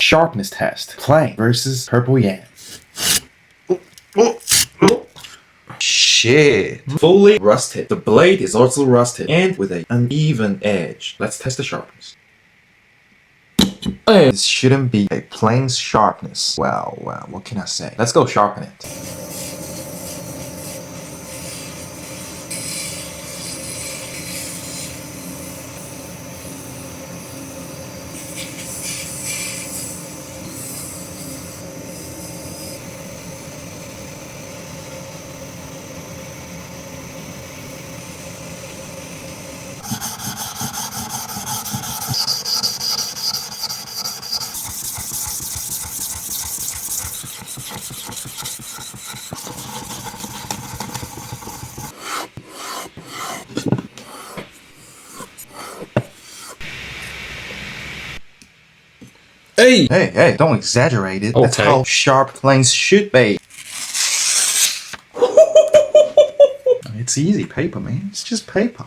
Sharpness test. Plain versus Purple Yam. Shit. Fully rusted. The blade is also rusted and with an uneven edge. Let's test the sharpness. This shouldn't be a plain sharpness. Well, what can I say? Let's go sharpen it. Hey, don't exaggerate it. That's how sharp planes should be. It's easy paper, man. It's just paper.